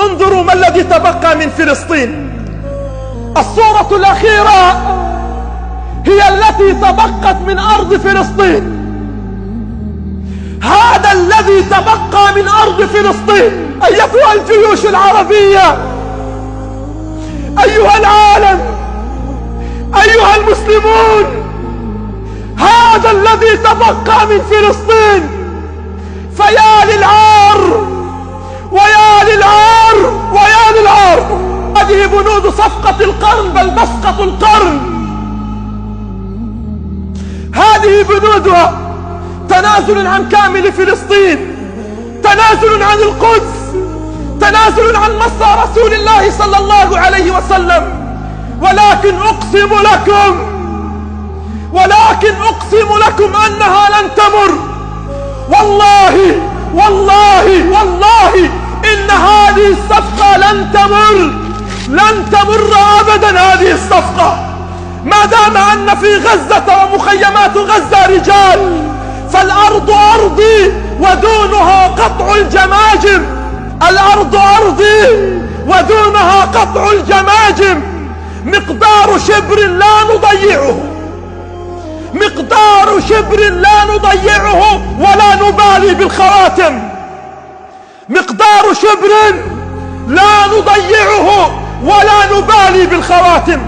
انظروا ما الذي تبقى من فلسطين. الصورة الأخيرة هي التي تبقت من أرض فلسطين. هذا الذي تبقى من أرض فلسطين. أيتها الجيوش العربية، أيها العالم، أيها المسلمون، هذا الذي تبقى من فلسطين. فيا للعار ويا للعار ويا للعار. هذه بنود صفقة القرن، بل مسقط القرن. هذه بنودها تنازل عن كامل فلسطين، تنازل عن القدس، تنازل عن مصر رسول الله صلى الله عليه وسلم. ولكن أقسم لكم أنها لن تمر. والله والله والله إن هذه الصفقة لن تمر أبدا. هذه الصفقة ما دام أن في غزة ومخيمات غزة رجال، فالأرض أرضي ودونها قطع الجماجم. الأرض أرضي ودونها قطع الجماجم. مقدار شبر لا نضيعه، مقدار شبر لا نضيعه ولا نبالي بالخواتم. مقدار شبر لا نضيعه ولا نبالي بالخواتم.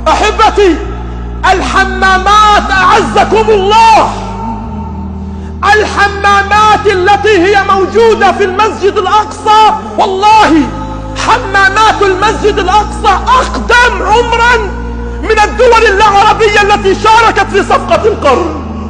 أحبتي، الحمامات أعزكم الله، الحمامات التي هي موجودة في المسجد الأقصى، والله حمامات المسجد الأقصى أقدم عمرا من الدول العربية التي شاركت في صفقة القرن.